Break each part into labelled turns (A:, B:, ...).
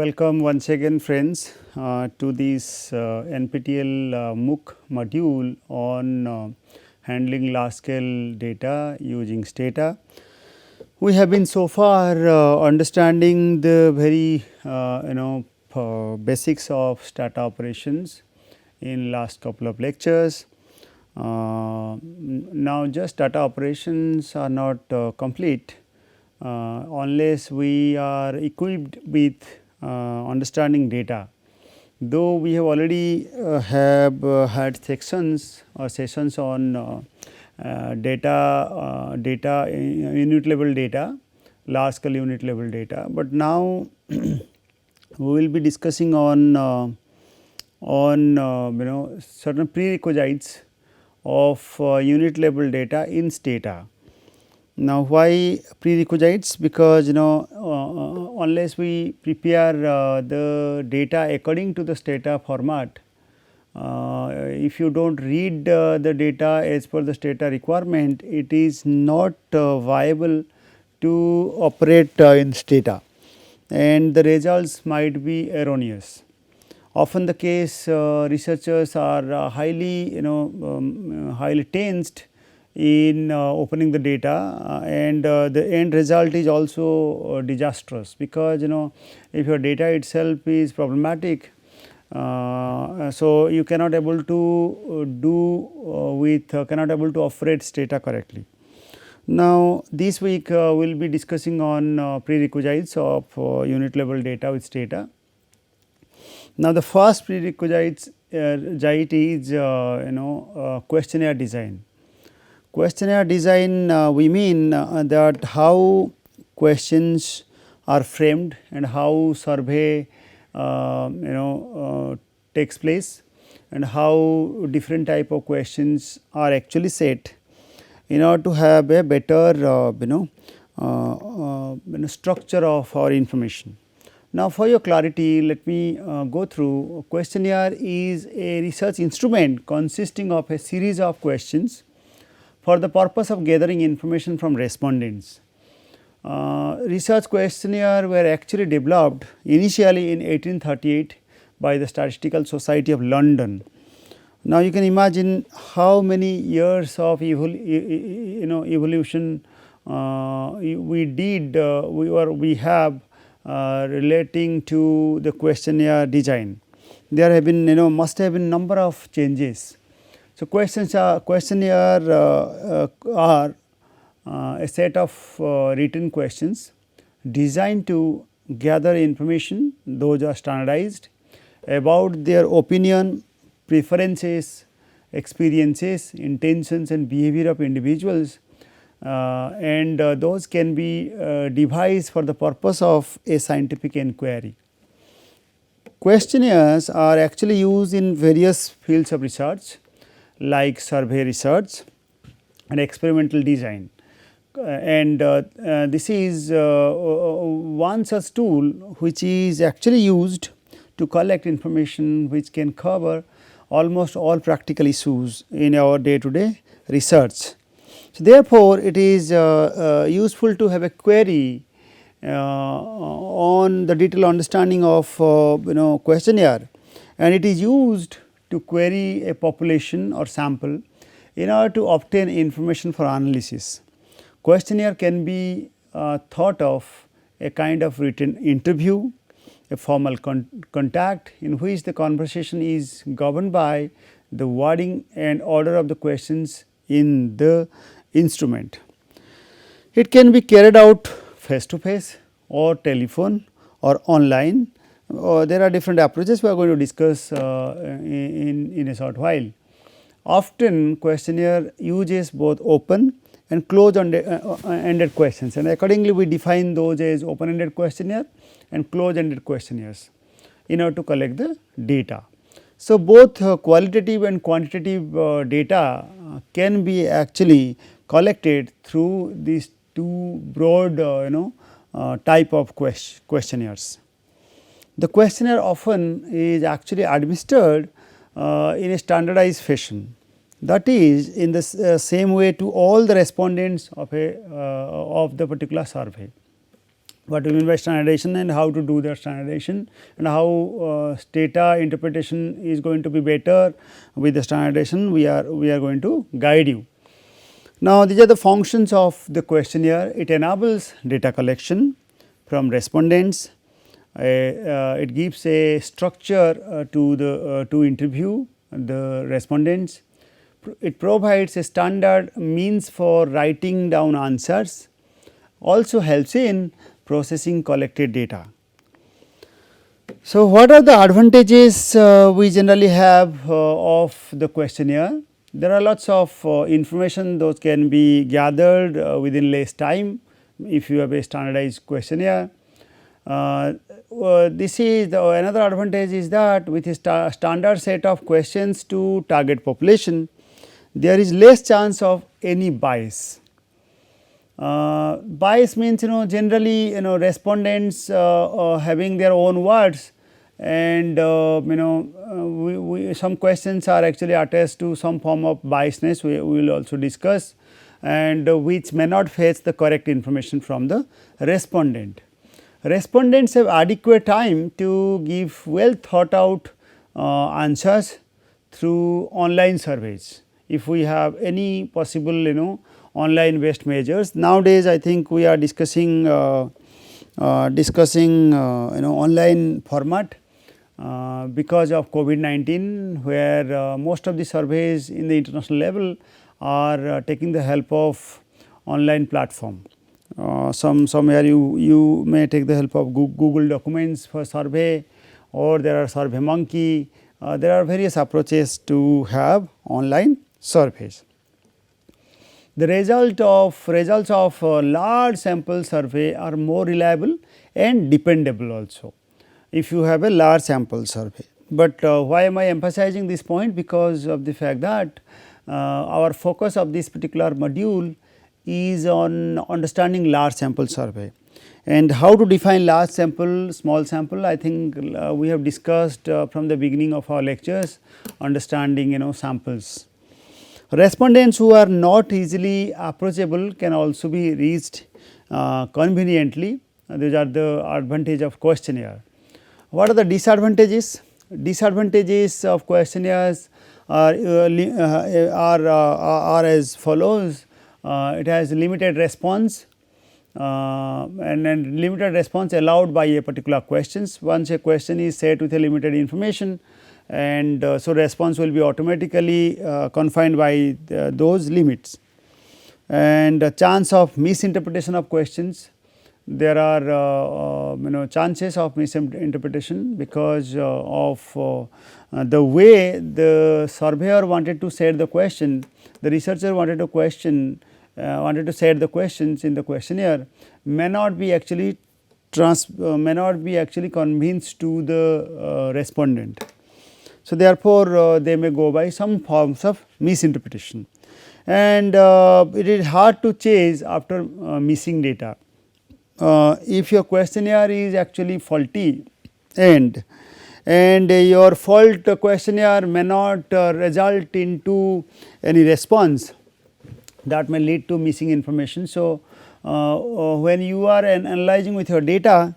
A: Welcome once again friends to this NPTEL MOOC module on handling large scale data using Stata. We have been so far understanding the very basics of Stata operations in last couple of lectures. Now just data operations are not complete unless we are equipped with understanding data. Though we have already had sections or sessions on data unit level data, large scale unit level data, but now we will be discussing on certain prerequisites of unit level data in Stata. Now, why prerequisites? Because unless we prepare the data according to the Stata format, if you do not read the data as per the Stata requirement, it is not viable to operate in Stata, and the results might be erroneous. Often the case researchers are highly highly tensed in opening the data and the end result is also disastrous, because if your data itself is problematic, so you cannot able to cannot able to operate Stata correctly. Now, this week we will be discussing on prerequisites of unit level data with Stata. Now, the first prerequisite is questionnaire design. Questionnaire design, we mean that how questions are framed and how survey takes place, and how different type of questions are actually set in order to have a better structure of our information. Now, for your clarity, let me go through. Questionnaire is a research instrument consisting of a series of questions for the purpose of gathering information from respondents. Research questionnaire were actually developed initially in 1838 by the Statistical Society of London. Now, you can imagine how many years of evolution we have relating to the questionnaire design. There have been must have been number of changes. So, questionnaire are a set of written questions designed to gather information, those are standardized, about their opinion, preferences, experiences, intentions and behavior of individuals, and those can be devised for the purpose of a scientific inquiry. Questionnaires are actually used in various fields of research like survey research and experimental design, and this is one such tool which is actually used to collect information which can cover almost all practical issues in our day to day research. So, therefore, it is useful to have a query on the detailed understanding of questionnaire, and it is used to query a population or sample in order to obtain information for analysis. Questionnaire can be thought of a kind of written interview, a formal contact in which the conversation is governed by the wording and order of the questions in the instrument. It can be carried out face to face or telephone or online. There are different approaches we are going to discuss in a short while. Often questionnaire uses both open and closed ended questions, and accordingly we define those as open ended questionnaire and closed ended questionnaires in order to collect the data. So, both qualitative and quantitative data can be actually collected through these two broad type of questionnaires. The questionnaire often is actually administered in a standardized fashion, that is in the same way to all the respondents of the particular survey. what we mean by standardization and how to do that standardization, and how Stata interpretation is going to be better with the standardization. We are going to guide you. Now, these are the functions of the questionnaire. It enables data collection from respondents. It gives a structure to the to interview the respondents. It provides a standard means for writing down answers. Also helps in processing collected data. So, what are the advantages we generally have of the questionnaire? There are lots of information those can be gathered within less time if you have a standardized questionnaire. This is another advantage is that with a standard set of questions to target population, there is less chance of any bias. Bias means generally respondents having their own words, and some questions are actually attached to some form of biasness we will also discuss, and which may not fetch the correct information from the respondent. Respondents have adequate time to give well thought out answers through online surveys. If we have any possible online based measures, nowadays I think we are discussing online format because of COVID-19, where most of the surveys in the international level are taking the help of online platform. Somewhere you may take the help of Google Documents for survey, or there are Survey Monkey. There are various approaches to have online surveys. The results of large sample survey are more reliable and dependable also if you have a large sample survey. But why am I emphasizing this point? Because of the fact that our focus of this particular module is on understanding large sample survey, and how to define large sample, small sample. I think we have discussed from the beginning of our lectures, understanding samples. Respondents who are not easily approachable can also be reached conveniently. These are the advantage of questionnaire. What are the disadvantages? Disadvantages of questionnaires are as follows. It has limited response and limited response allowed by a particular questions. Once a question is set with a limited information, and so response will be automatically confined by those limits. And chance of misinterpretation of questions, there are chances of misinterpretation because of the way the surveyor wanted to set the question, the researcher wanted to set the questions in the questionnaire may not be actually convinced to the respondent. So, therefore, they may go by some forms of misinterpretation, and it is hard to chase after missing data. If your questionnaire is actually faulty and your fault questionnaire may not result into any response, that may lead to missing information. So, when you are analyzing with your data,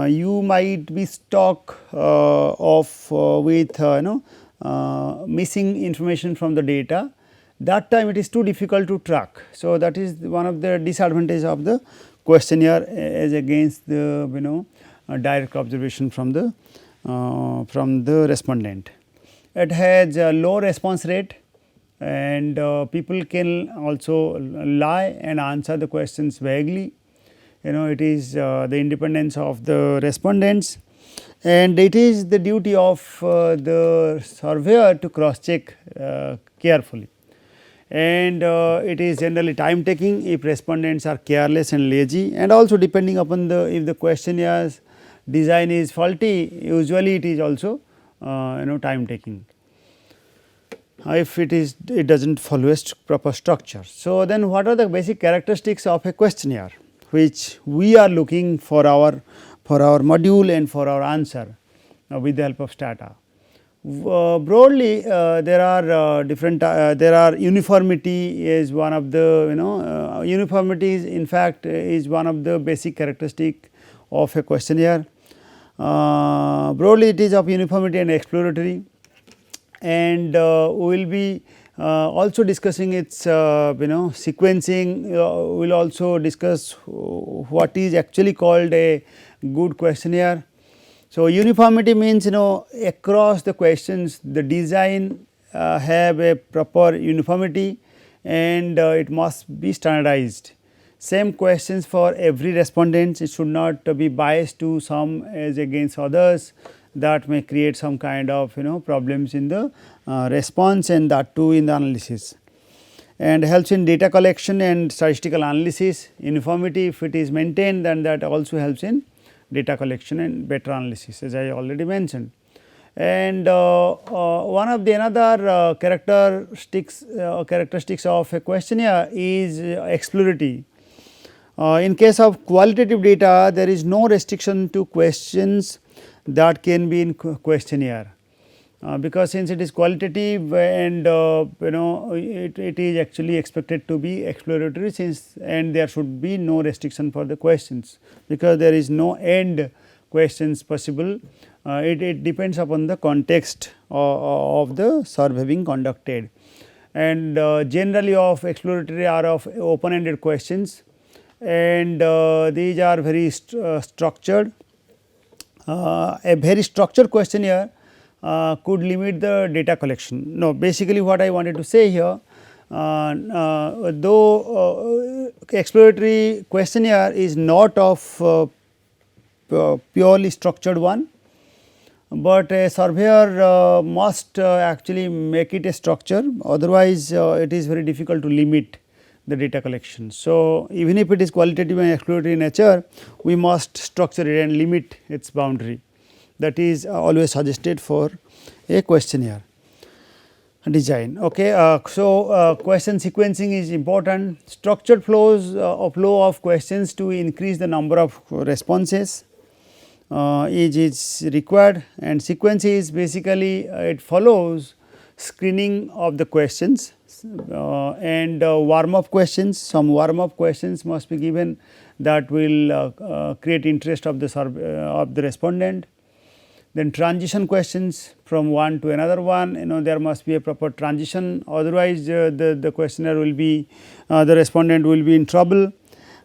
A: you might be stuck with missing information from the data. That time it is too difficult to track. So, that is one of the disadvantages of the questionnaire as against the direct observation from the respondent. It has a low response rate, and people can also lie and answer the questions vaguely. It is the independence of the respondents, and it is the duty of the surveyor to cross check carefully, and it is generally time taking if respondents are careless and lazy, and also depending upon if the questionnaires design is faulty, usually it is also time taking if it does not follow a proper structure. So, then what are the basic characteristics of a questionnaire which we are looking for our module and for our answer with the help of Stata? Broadly, there are different there are uniformity is one of the uniformity is in fact is one of the basic characteristic of a questionnaire. Broadly it is of uniformity and exploratory, and we will be also discussing its sequencing. We will also discuss what is actually called a good questionnaire. So, uniformity means across the questions the design have a proper uniformity, and it must be standardized. Same questions for every respondent, it should not be biased to some as against others, that may create some kind of problems in the response, and that too in the analysis, and helps in data collection and statistical analysis. Uniformity, if it is maintained, then that also helps in data collection and better analysis, as I already mentioned. And one of the another characteristics of a questionnaire is exploratory. In case of qualitative data, there is no restriction to questions that can be in questionnaire, because since it is qualitative, and it is actually expected to be exploratory, since and there should be no restriction for the questions, because there is no end questions possible. It depends upon the context of the survey being conducted, and generally of exploratory are of open ended questions, and these are very structured. A very structured questionnaire could limit the data collection. No, basically what I wanted to say here, though exploratory questionnaire is not of purely structured one, but a surveyor must actually make it a structure, otherwise it is very difficult to limit the data collection. So, even if it is qualitative and exploratory in nature, we must structure it and limit its boundary. That is always suggested for a questionnaire design. Okay. So, question sequencing is important. Structured flow of questions to increase the number of responses is required, and sequence is basically it follows screening of the questions and warm up questions. Some warm up questions must be given that will create interest of the survey of the respondent. Then transition questions from one to another one, there must be a proper transition, otherwise the questionnaire will be the respondent will be in trouble.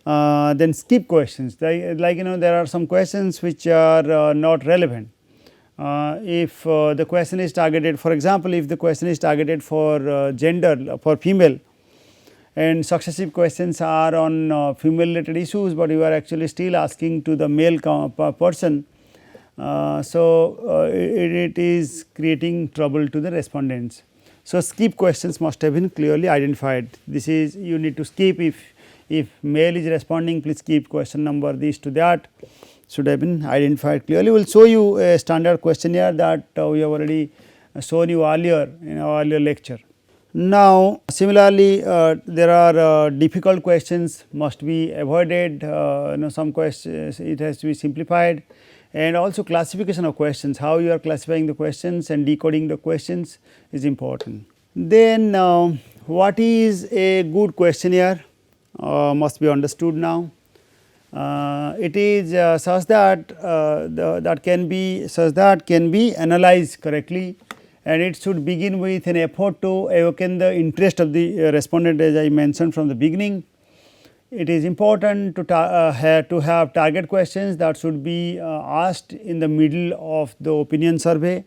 A: Then skip questions, like there are some questions which are not relevant. If the question is targeted, for example, if the question is targeted for gender, for female, and successive questions are on female related issues, but you are actually still asking to the male person. So, it is creating trouble to the respondents. So, skip questions must have been clearly identified. This is you need to skip if male is responding, please skip question number this to that, should have been identified clearly. We will show you a standard questionnaire that we have already shown you earlier in our earlier lecture. Now, similarly, there are difficult questions must be avoided. Some questions it has to be simplified, and also classification of questions, how you are classifying the questions and decoding the questions is important. Then what is a good questionnaire must be understood now. It is such that that can be analyzed correctly, and it should begin with an effort to awaken the interest of the respondent, as I mentioned from the beginning. It is important to have target questions that should be asked in the middle of the opinion survey.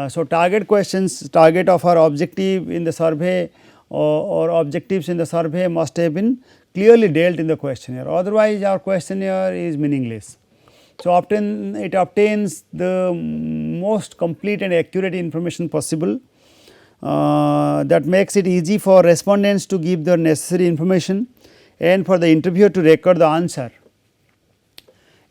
A: So, target questions, target of our objective in the survey or objectives in the survey must have been clearly dealt in the questionnaire, otherwise our questionnaire is meaningless. So, often it obtains the most complete and accurate information possible that makes it easy for respondents to give the necessary information and for the interviewer to record the answer.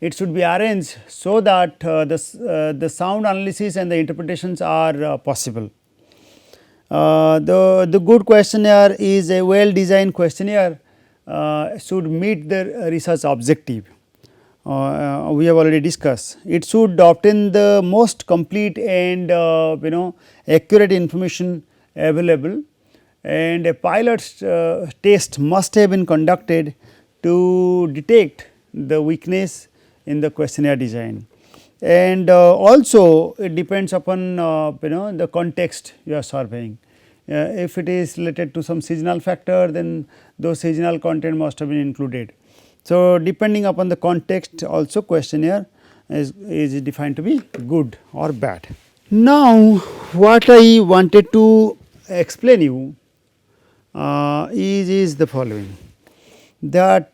A: It should be arranged so that the sound analysis and the interpretations are possible. The good questionnaire is a well designed questionnaire should meet the research objective. we have already discussed. It should obtain the most complete and accurate information available, and a pilot test must have been conducted to detect the weakness in the questionnaire design. And also it depends upon the context you are surveying. If it is related to some seasonal factor, then those seasonal content must have been included. So, depending upon the context, also questionnaire is defined to be good or bad. Now, what I wanted to explain you is the following, that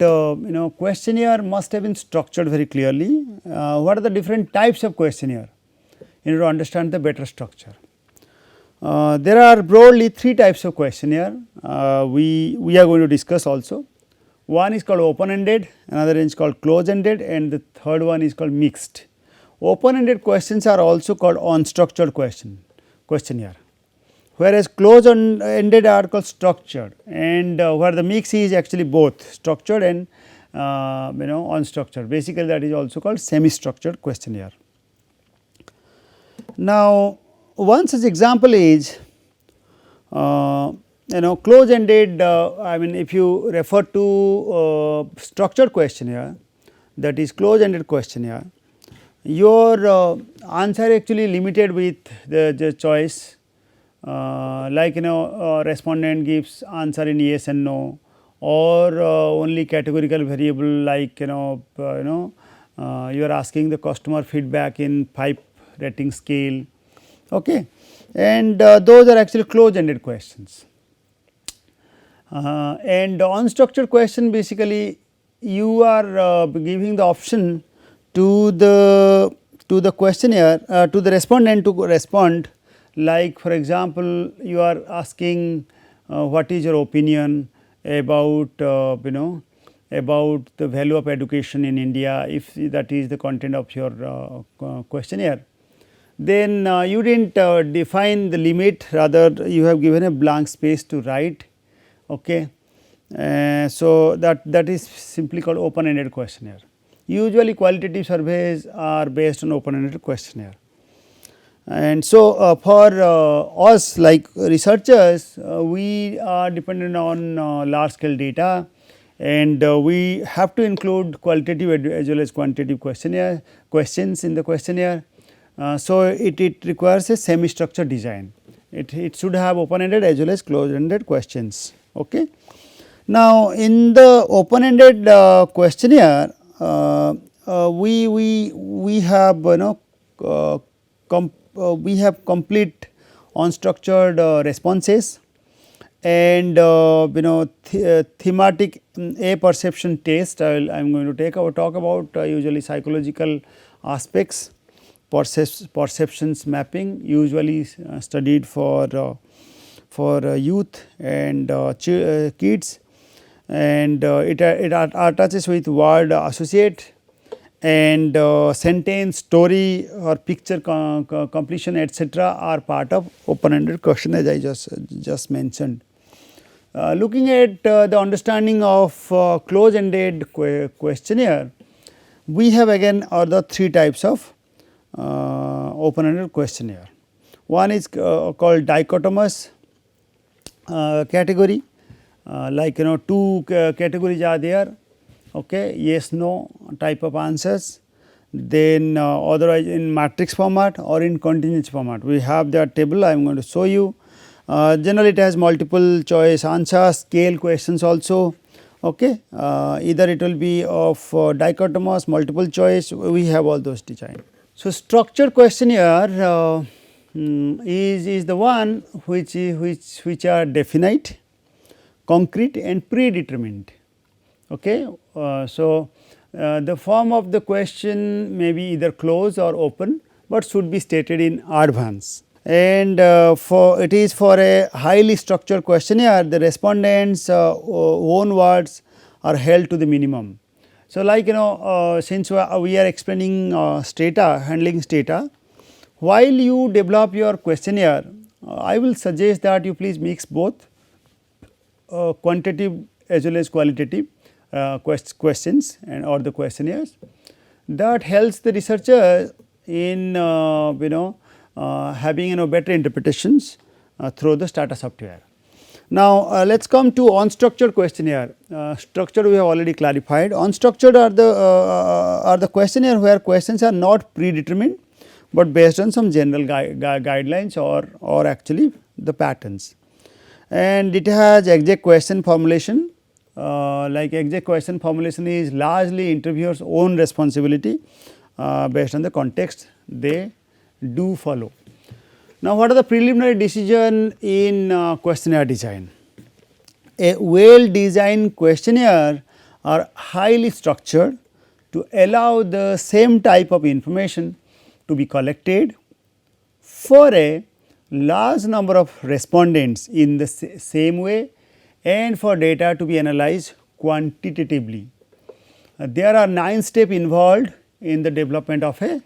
A: questionnaire must have been structured very clearly. What are the different types of questionnaire in order to understand the better structure? There are broadly 3 types of questionnaire we are going to discuss also. One is called open ended, another is called close ended, and the third one is called mixed. Open ended questions are also called unstructured questionnaire, whereas close ended are called structured, and where the mix is actually both structured and unstructured. Basically, that is also called semi structured questionnaire. Now, one such example is close ended. I mean, if you refer to structured questionnaire, that is close ended questionnaire, your answer actually limited with the choice, like respondent gives answer in yes and no, or only categorical variable, like you are asking the customer feedback in 5 rating scale, okay. And those are actually close ended questions. And unstructured question, basically you are giving the option to the questionnaire, to the respondent to respond, like for example, you are asking what is your opinion about about the value of education in India, if that is the content of your questionnaire. Then you did not define the limit, rather you have given a blank space to write, okay. So that is simply called open ended questionnaire. Usually qualitative surveys are based on open ended questionnaire. And so for us, like researchers, we are dependent on large scale data, and we have to include qualitative as well as quantitative questions in the questionnaire. So it requires a semi structured design. It should have open ended as well as closed ended questions, okay. Now, in the open ended questionnaire, we have we have complete unstructured responses, and thematic a perception test. I am going to talk about usually psychological aspects, perceptions mapping, usually studied for youth and kids, and it attaches with word associate, and sentence, story or picture completion, etc., are part of open ended question, as I just mentioned. Looking at the understanding of close ended questionnaire, we have again other 3 types of open ended questionnaire. One is called dichotomous category, like 2 categories are there, okay, yes no type of answers. Then otherwise in matrix format or in contingency format, we have that table I am going to show you. Generally it has multiple choice answers, scale questions also, okay. Either it will be of dichotomous, multiple choice, we have all those design. So, structured questionnaire is the one which are definite, concrete and predetermined, okay. The form of the question may be either closed or open, but should be stated in advance. And for it is for a highly structured questionnaire, the respondents own words are held to the minimum. So, like since we are explaining Stata, handling Stata, while you develop your questionnaire, I will suggest that you please mix both quantitative as well as qualitative questions and or the questionnaires. that helps the researcher in having better interpretations through the Stata software. Now, let us come to unstructured questionnaire. Structured we have already clarified. Unstructured are the questionnaire where questions are not predetermined, but based on some general guidelines or actually the patterns. And it has exact question formulation, like exact question formulation is largely interviewer's own responsibility based on the context they do follow. Now, what are the preliminary decision in questionnaire design? A well designed questionnaire are highly structured to allow the same type of information to be collected for a large number of respondents in the same way and for data to be analyzed quantitatively. There are 9 steps involved in the development of a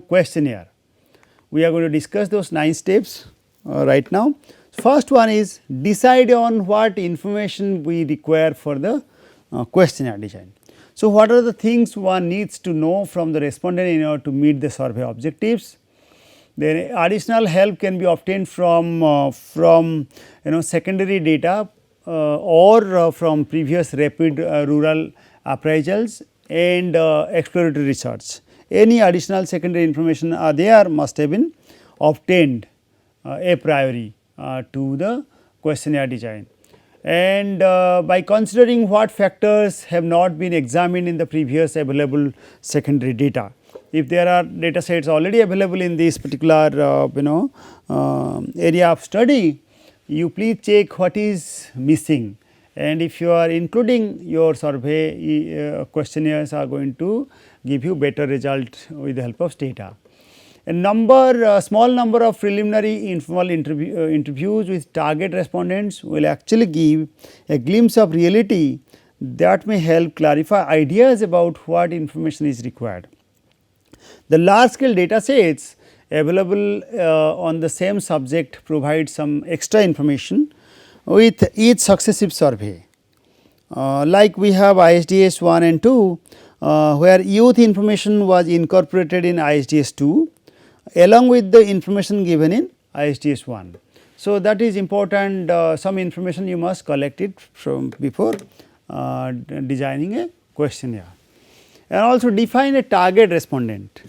A: questionnaire. We are going to discuss those 9 steps right now. First one is decide on what information we require for the questionnaire design. So, what are the things one needs to know from the respondent in order to meet the survey objectives? Then additional help can be obtained from secondary data or from previous rapid rural appraisals and exploratory research. Any additional secondary information are there must have been obtained a priori to the questionnaire design. And by considering what factors have not been examined in the previous available secondary data. If there are data sets already available in this particular area of study, you please check what is missing, and if you are including your survey questionnaires are going to give you better result with the help of Stata. A small number of preliminary informal interviews with target respondents will actually give a glimpse of reality that may help clarify ideas about what information is required. The large scale data sets available on the same subject provide some extra information with each successive survey. Like we have ISDS 1 and 2, where youth information was incorporated in ISDS 2 along with the information given in ISDS 1. So, that is important, some information you must collect it from before designing a questionnaire, and also define a target respondent.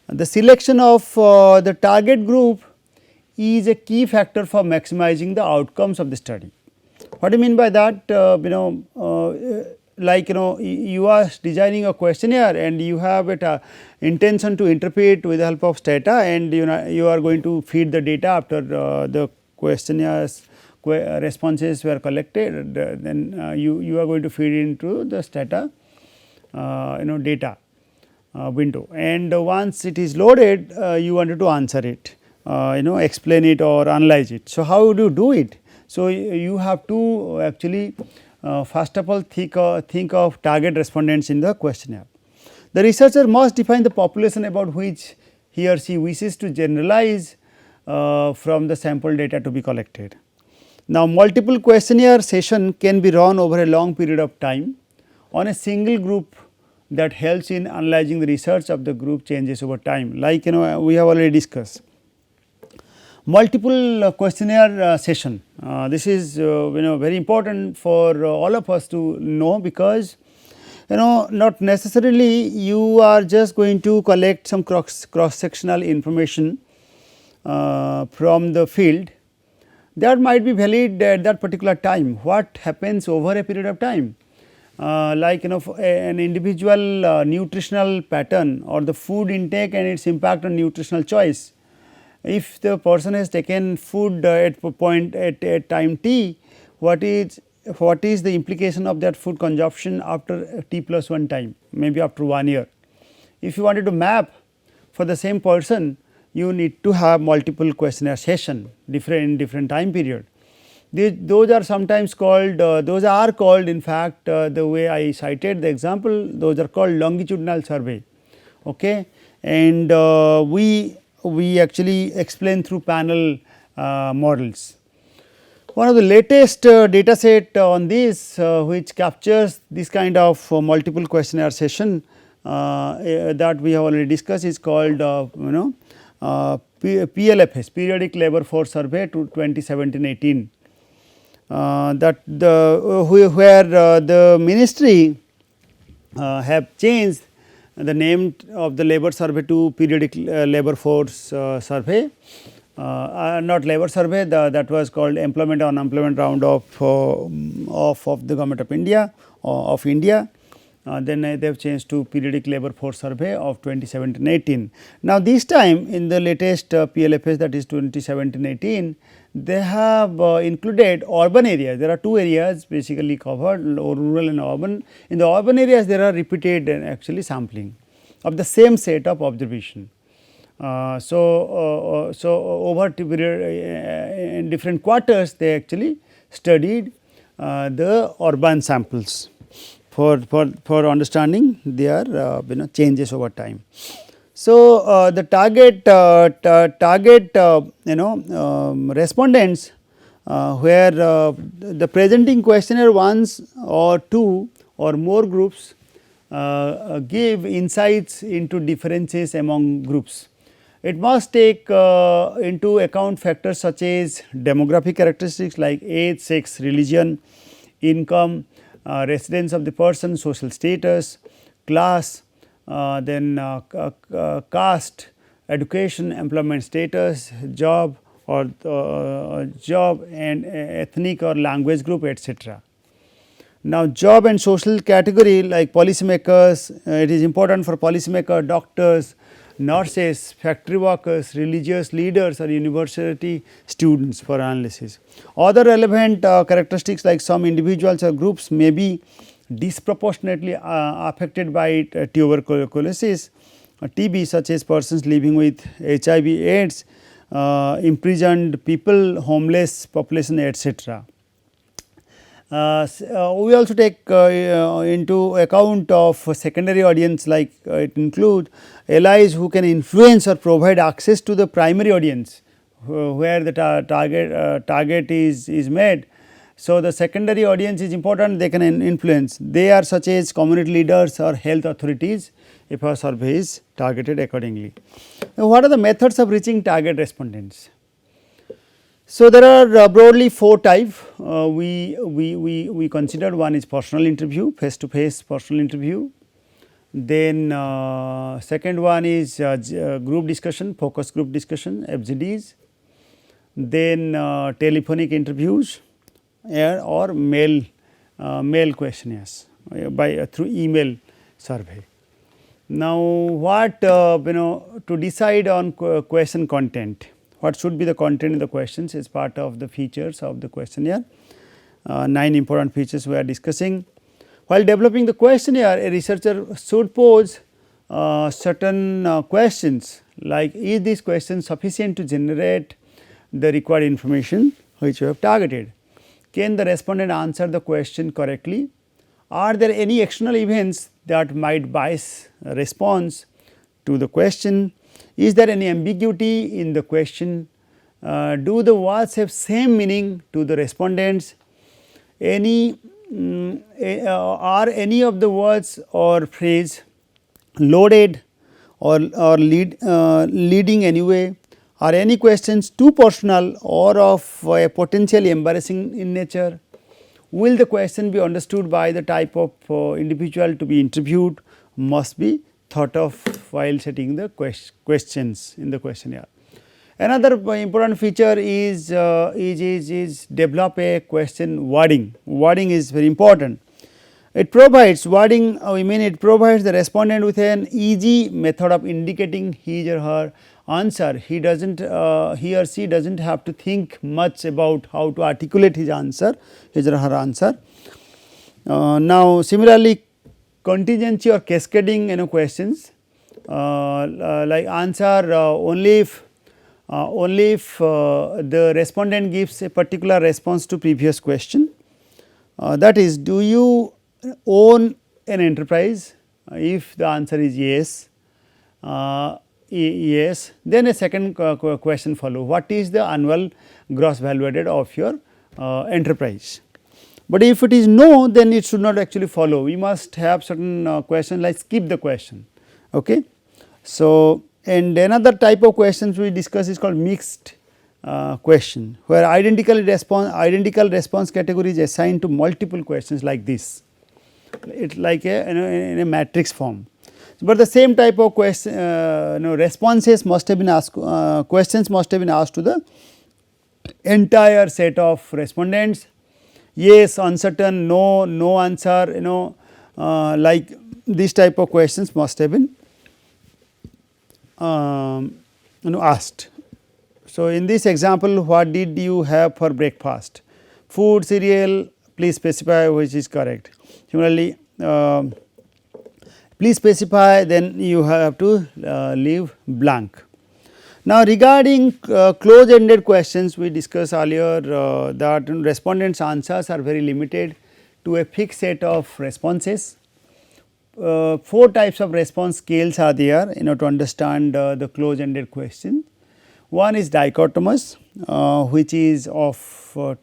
A: The selection of the target group is a key factor for maximizing the outcomes of the study. What do you mean by that? You are designing a questionnaire and you have a intention to interpret with the help of Stata, and you are going to feed the data after the questionnaires responses were collected, then you are going to feed into the Stata data window, and once it is loaded you wanted to answer it, explain it or analyze it. So, how would you do it? So, you have to actually first of all think of target respondents in the questionnaire. The researcher must define the population about which he or she wishes to generalize from the sample data to be collected. Now, multiple questionnaire session can be run over a long period of time on a single group that helps in analyzing the research of the group changes over time, like we have already discussed. Multiple questionnaire session, this is very important for all of us to know, because not necessarily you are just going to collect some cross sectional information from the field that might be valid at that particular time. What happens over a period of time, like an individual nutritional pattern or the food intake and its impact on nutritional choice. If the person has taken food at time t, what is the implication of that food consumption after t plus 1 time, maybe after 1 year. If you wanted to map for the same person, you need to have multiple questionnaire session in different time period. Those are sometimes called, in fact the way I cited the example, those are called longitudinal survey, okay. And we actually explain through panel models. One of the latest data set on this which captures this kind of multiple questionnaire session that we have already discussed is called PLFS, Periodic Labor Force Survey to 2017-18. That the where the ministry have changed the name of the labor survey to periodic labor force survey, not labor survey, that was called employment or unemployment round of the government of India. Then they have changed to periodic labor force survey of 2017-18. Now, this time in the latest PLFS, that is 2017-18, they have included urban areas. There are two areas basically covered, rural and urban. In the urban areas, there are repeated actually sampling of the same set of observation. So over period in different quarters, they actually studied the urban samples for understanding their changes over time. So, the target respondents where the presenting questionnaire once or two or more groups give insights into differences among groups. It must take into account factors such as demographic characteristics like age, sex, religion, income, residence of the person, social status, class, then caste, education, employment status, job or job and ethnic or language group, etc. Now, job and social category like policymakers, it is important for policymakers, doctors, nurses, factory workers, religious leaders or university students for analysis. Other relevant characteristics like some individuals or groups may be disproportionately affected by tuberculosis, TB, such as persons living with HIV, AIDS, imprisoned people, homeless population, etc. We also take into account of secondary audience, like it includes allies who can influence or provide access to the primary audience where the target is made. So, the secondary audience is important, they can influence, they are such as community leaders or health authorities if our survey is targeted accordingly. Now, what are the methods of reaching target respondents? So, there are broadly four types we considered. One is personal interview, face to face personal interview. Then second one is group discussion, focus group discussion, FGDs. Then telephonic interviews or mail questionnaires through email survey. Now, what to decide on question content, what should be the content in the questions is part of the features of the questionnaire. 9 important features we are discussing. While developing the questionnaire, a researcher should pose certain questions like, is this question sufficient to generate the required information which you have targeted? Can the respondent answer the question correctly? Are there any external events that might bias response to the question? Is there any ambiguity in the question? Do the words have same meaning to the respondents? Are any of the words or phrase loaded or leading anyway? Are any questions too personal or of a potentially embarrassing in nature? Will the question be understood by the type of individual to be interviewed? Must be thought of while setting the questions in the questionnaire. Another important feature is develop a question wording. Wording is very important. It provides wording, it provides the respondent with an easy method of indicating his or her answer. He or she does not have to think much about how to articulate his or her answer. Now, similarly, contingency or cascading questions like answer only if the respondent gives a particular response to previous question. That is, do you own an enterprise? If the answer is yes, yes, then a second question follow. What is the annual gross value added of your enterprise? But if it is no, then it should not actually follow. We must have certain question like skip the question. Okay. So, and another type of questions we discuss is called mixed question, where identical response category is assigned to multiple questions like this. It like a in a matrix form. But the same type of question responses must have been asked, questions must have been asked to the entire set of respondents. Yes, uncertain, no, no answer, like these type of questions must have been asked. So, in this example, what did you have for breakfast? Food, cereal, please specify which is correct. Similarly, please specify, then you have to leave blank. Now, regarding close ended questions, we discussed earlier that respondents' answers are very limited to a fixed set of responses. 4 types of response scales are there to understand the close ended question. One is dichotomous, which is of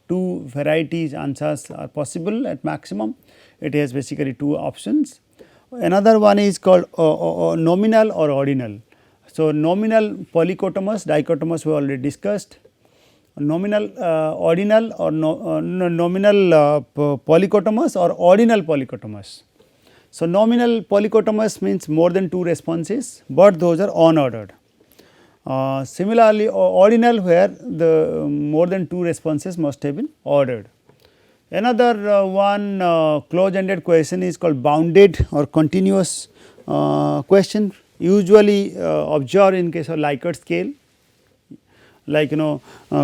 A: 2 varieties answers are possible at maximum. It has basically 2 options. Another one is called nominal or ordinal. So, nominal polychotomous, dichotomous we already discussed. Nominal ordinal or nominal polychotomous or ordinal polychotomous. So, nominal polychotomous means more than 2 responses, but those are unordered. Similarly, ordinal where the more than 2 responses must have been ordered. Another one close ended question is called bounded or continuous question, usually observed in case of Likert scale, like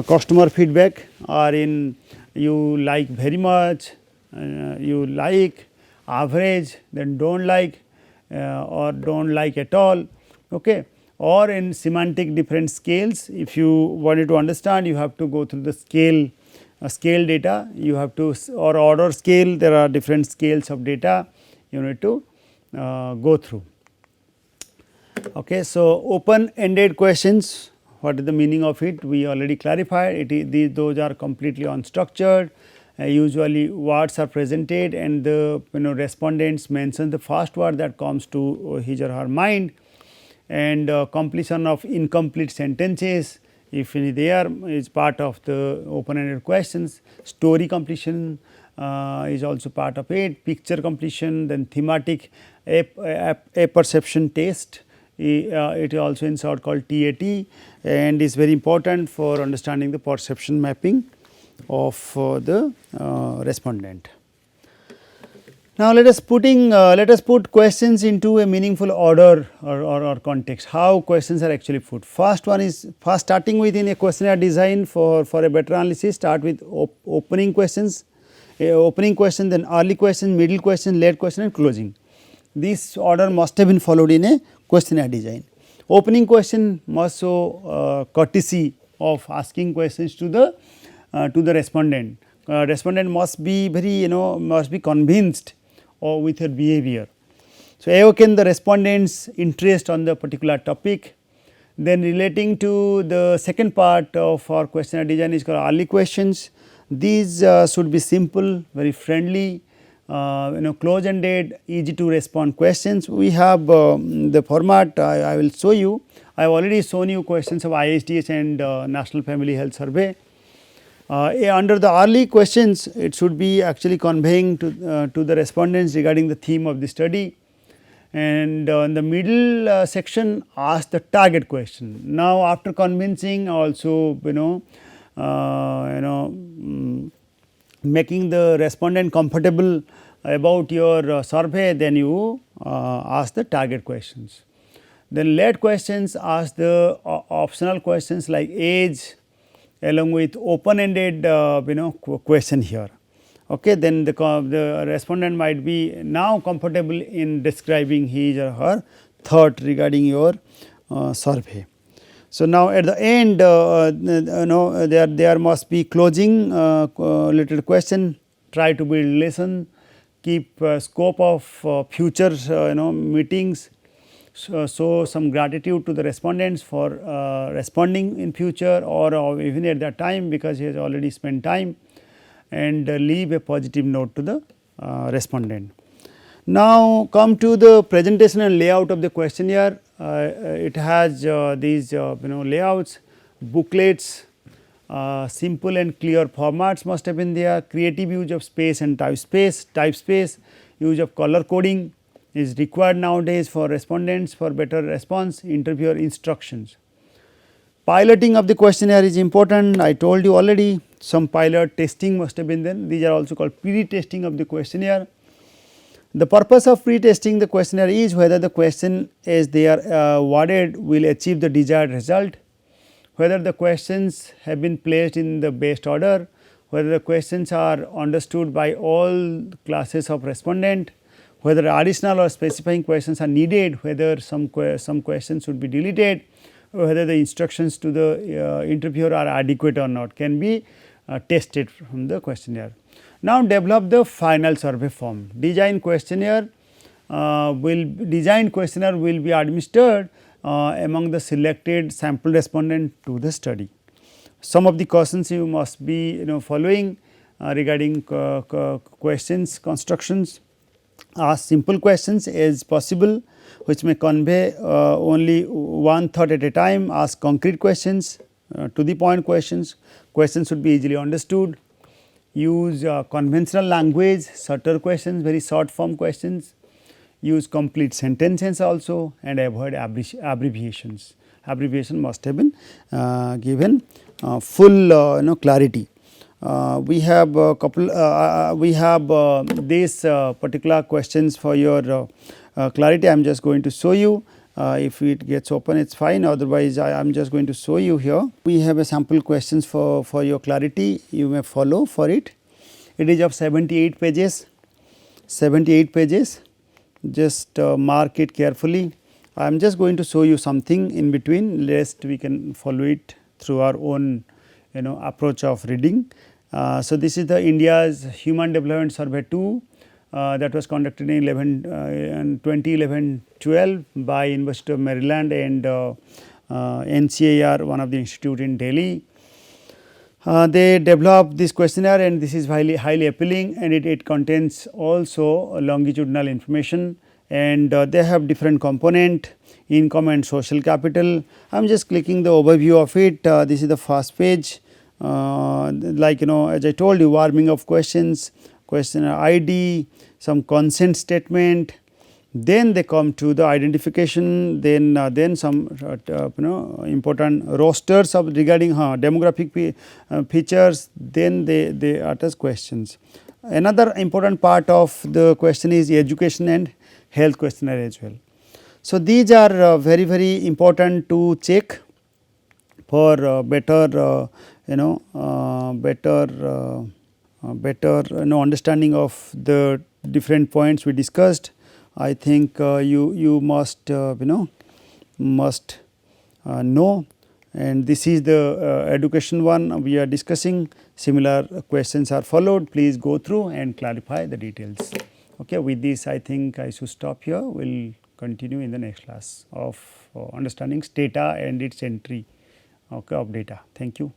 A: customer feedback, or in you like very much, you like, average, then do not like or do not like at all. Okay. Or in semantic different scales, if you wanted to understand, you have to go through the scale data, you have to, or order scale, there are different scales of data you need to go through. Okay. So, open ended questions, what is the meaning of it? We already clarified, those are completely unstructured. Usually words are presented and the respondents mention the first word that comes to his or her mind, and completion of incomplete sentences, if any there, is part of the open ended questions. Story completion is also part of it, picture completion, then thematic a perception test, it is also in short called TAT, and is very important for understanding the perception mapping of the respondent. Now, let us put questions into a meaningful order or context. How questions are actually put. First one is starting within a questionnaire design for a better analysis. Start with opening questions, then early question, middle question, late question, and closing. This order must have been followed in a questionnaire design. Opening question must show courtesy of asking questions to the respondent. Respondent must be very must be convinced or with her behavior. So, awaken the respondent's interest on the particular topic. Then relating to the second part of our questionnaire design is called early questions. These should be simple, very friendly, close ended, easy to respond questions. We have the format I will show you. I have already shown you questions of ISDS and National Family Health Survey. Under the early questions, it should be actually conveying to the respondents regarding the theme of the study, and in the middle section ask the target question. Now, after convincing, also making the respondent comfortable about your survey, then you ask the target questions. Then late questions ask the optional questions like age, along with open ended question here. Okay. Then the respondent might be now comfortable in describing his or her thought regarding your survey. So, now at the end there must be closing related question, try to build relation, keep scope of future meetings, show some gratitude to the respondents for responding in future or even at that time, because he has already spent time, and leave a positive note to the respondent. Now, come to the presentation and layout of the questionnaire. It has these layouts, booklets, simple and clear formats must have been there, creative use of space and type space, use of color coding is required nowadays for respondents for better response, interviewer instructions. Piloting of the questionnaire is important. I told you already, some pilot testing must have been there. These are also called pre-testing of the questionnaire. The purpose of pre-testing the questionnaire is whether the question as they are worded will achieve the desired result, whether the questions have been placed in the best order, whether the questions are understood by all classes of respondent, whether additional or specifying questions are needed, whether some questions should be deleted, whether the instructions to the interviewer are adequate or not can be tested from the questionnaire. Now, develop the final survey form. Designed questionnaire will be administered among the selected sample respondent to the study. Some of the questions you must be following regarding questions constructions. Ask simple questions as possible, which may convey only one thought at a time. Ask concrete questions, to the point questions. Questions should be easily understood. Use conventional language, shorter questions, very short form questions. Use complete sentences also, and avoid abbreviations. Abbreviation must have been given full clarity. We have a couple. We have these particular questions for your clarity. I am just going to show you. If it gets open, it is fine. Otherwise, I am just going to show you here. We have a sample questions for your clarity. You may follow for it. It is of 78 pages. 78 pages. Just mark it carefully. I am just going to show you something in between, lest we can follow it through our own approach of reading. So, this is the India's Human Development Survey 2 that was conducted in 2011-12 by University of Maryland and NCAR, one of the institute in Delhi. They developed this questionnaire, and this is highly appealing, and it contains also longitudinal information, and they have different component, income and social capital. I am just clicking the overview of it. This is the first page. Like as I told you, warming of questions, questionnaire ID, some consent statement, then they come to the identification, then some important rosters of regarding demographic features, then they ask questions. Another important part of the question is education and health questionnaire as well. So, these are very important to check for better understanding of the different points we discussed. I think you must know, and this is the education one we are discussing. Similar questions are followed. Please go through and clarify the details. Okay, with this I think I should stop here. We will continue in the next class of understanding Stata and its entry of data. Thank you.